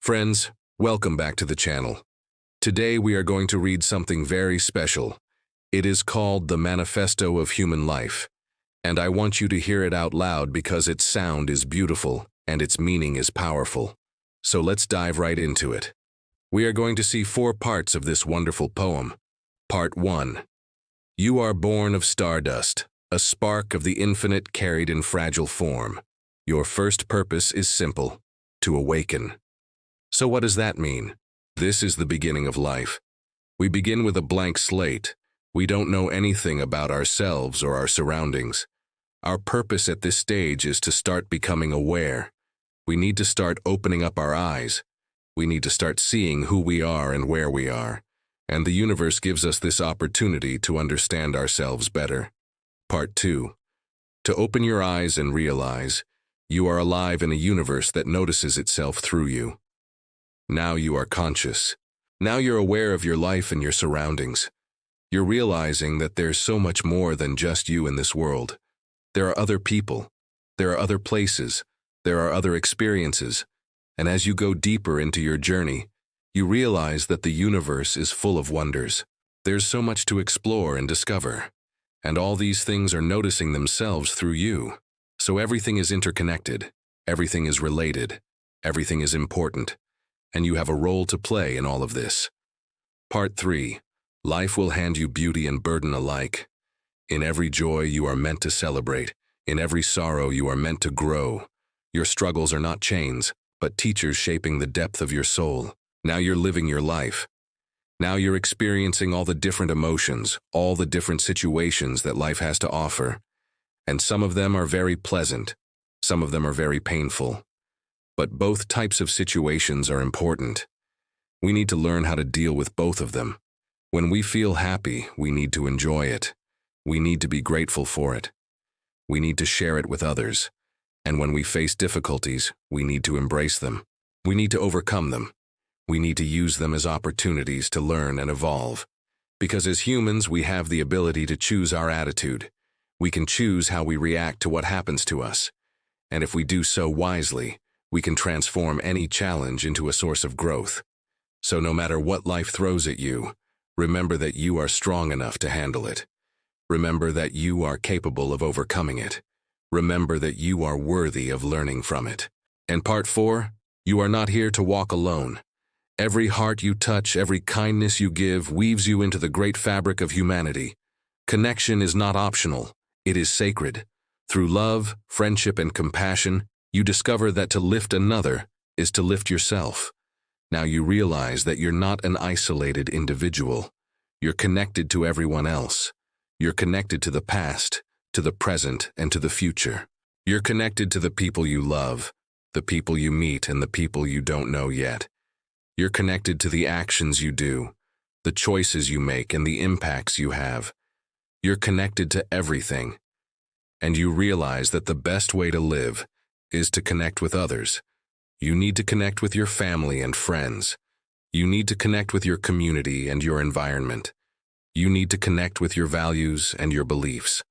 Friends, welcome back to the channel. Today we are going to read something very special. It is called the Manifesto of Human Life, and I want you to hear it out loud because its sound is beautiful and its meaning is powerful. So let's dive right into it. We are going to see 4 parts of this wonderful poem. Part 1. You are born of stardust, a spark of the infinite carried in fragile form. Your first purpose is simple, to awaken. So what does that mean? This is the beginning of life. We begin with a blank slate. We don't know anything about ourselves or our surroundings. Our purpose at this stage is to start becoming aware. We need to start opening up our eyes. We need to start seeing who we are and where we are. And the universe gives us this opportunity to understand ourselves better. Part 2. To open your eyes and realize you are alive in a universe that notices itself through you. Now you are conscious. Now you're aware of your life and your surroundings. You're realizing that there's so much more than just you in this world. There are other people. There are other places. There are other experiences. And as you go deeper into your journey, you realize that the universe is full of wonders. There's so much to explore and discover. And all these things are noticing themselves through you. So everything is interconnected. Everything is related. Everything is important. And you have a role to play in all of this. Part 3. Life will hand you beauty and burden alike. In every joy you are meant to celebrate. In every sorrow you are meant to grow. Your struggles are not chains, but teachers shaping the depth of your soul. Now you're living your life. Now you're experiencing all the different emotions, all the different situations that life has to offer. And some of them are very pleasant. Some of them are very painful. But both types of situations are important. We need to learn how to deal with both of them. When we feel happy, we need to enjoy it. We need to be grateful for it. We need to share it with others. And when we face difficulties, we need to embrace them. We need to overcome them. We need to use them as opportunities to learn and evolve. Because as humans, we have the ability to choose our attitude. We can choose how we react to what happens to us. And if we do so wisely, we can transform any challenge into a source of growth. So no matter what life throws at you, remember that you are strong enough to handle it. Remember that you are capable of overcoming it. Remember that you are worthy of learning from it. And part 4, you are not here to walk alone. Every heart you touch, every kindness you give, weaves you into the great fabric of humanity. Connection is not optional, it is sacred. Through love, friendship, and compassion, you discover that to lift another is to lift yourself. Now you realize that you're not an isolated individual. You're connected to everyone else. You're connected to the past, to the present, and to the future. You're connected to the people you love, the people you meet, and the people you don't know yet. You're connected to the actions you do, the choices you make, and the impacts you have. You're connected to everything. And you realize that the best way to live is to connect with others. You need to connect with your family and friends. You need to connect with your community and your environment. You need to connect with your values and your beliefs.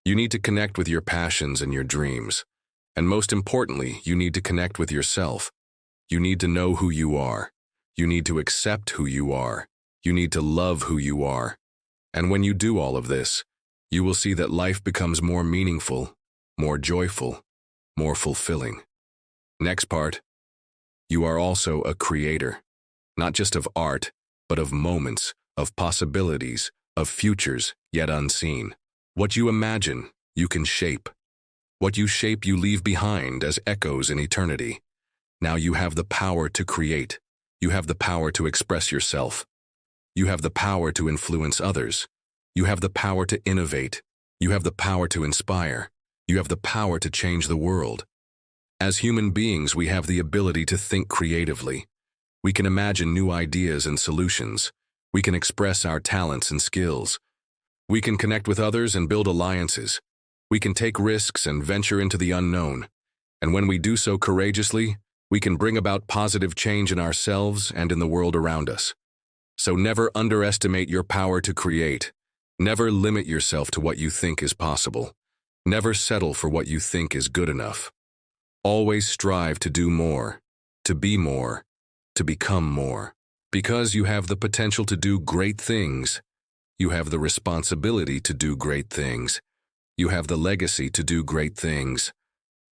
You need to connect with your passions and your dreams. And most importantly, you need to connect with yourself. You need to know who you are. You need to accept who you are. You need to love who you are. And when you do all of this, you will see that life becomes more meaningful, more joyful, more fulfilling. Next part, you are also a creator, not just of art, but of moments, of possibilities, of futures yet unseen. What you imagine, you can shape. What you shape, you leave behind as echoes in eternity. Now you have the power to create. You have the power to express yourself. You have the power to influence others. You have the power to innovate. You have the power to inspire. You have the power to change the world. As human beings, we have the ability to think creatively. We can imagine new ideas and solutions. We can express our talents and skills. We can connect with others and build alliances. We can take risks and venture into the unknown. And when we do so courageously, we can bring about positive change in ourselves and in the world around us. So never underestimate your power to create. Never limit yourself to what you think is possible. Never settle for what you think is good enough. Always strive to do more, to be more, to become more. Because you have the potential to do great things. You have the responsibility to do great things. You have the legacy to do great things.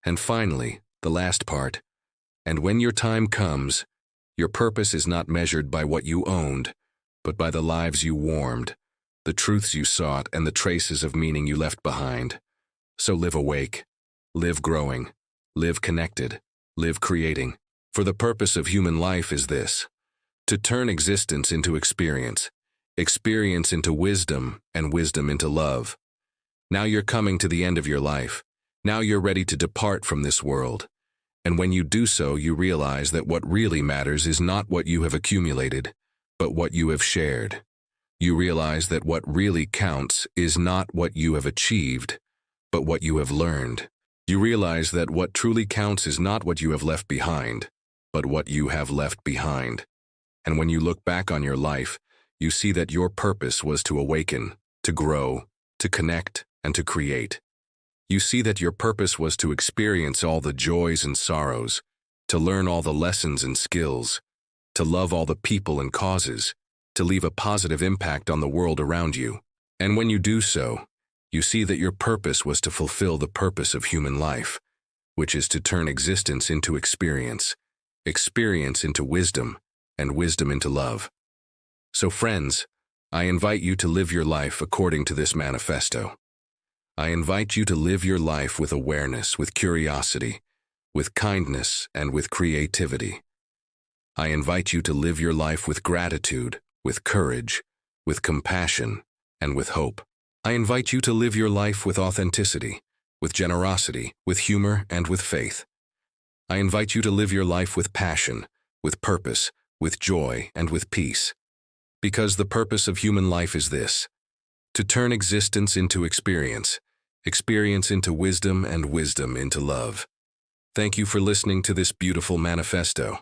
And finally, the last part. And when your time comes, your purpose is not measured by what you owned, but by the lives you warmed, the truths you sought, and the traces of meaning you left behind. So live awake, live growing, live connected, live creating. For the purpose of human life is this: to turn existence into experience, experience into wisdom, and wisdom into love. Now you're coming to the end of your life. Now you're ready to depart from this world. And when you do so, you realize that what really matters is not what you have accumulated, but what you have shared. You realize that what really counts is not what you have achieved, but what you have learned. You realize that what truly counts is not what you have left behind, but what you have left behind. And when you look back on your life, you see that your purpose was to awaken, to grow, to connect, and to create. You see that your purpose was to experience all the joys and sorrows, to learn all the lessons and skills, to love all the people and causes, to leave a positive impact on the world around you. And when you do so, you see that your purpose was to fulfill the purpose of human life, which is to turn existence into experience, experience into wisdom, and wisdom into love. So friends, I invite you to live your life according to this manifesto. I invite you to live your life with awareness, with curiosity, with kindness, and with creativity. I invite you to live your life with gratitude, with courage, with compassion, and with hope. I invite you to live your life with authenticity, with generosity, with humor, and with faith. I invite you to live your life with passion, with purpose, with joy, and with peace. Because the purpose of human life is this: to turn existence into experience, experience into wisdom, and wisdom into love. Thank you for listening to this beautiful manifesto.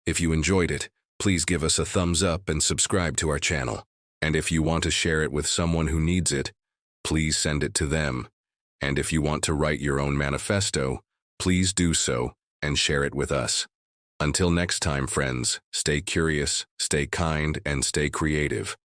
If you enjoyed it, please give us a thumbs up and subscribe to our channel. And if you want to share it with someone who needs it, please send it to them. And if you want to write your own manifesto, please do so and share it with us. Until next time, friends, stay curious, stay kind, and stay creative.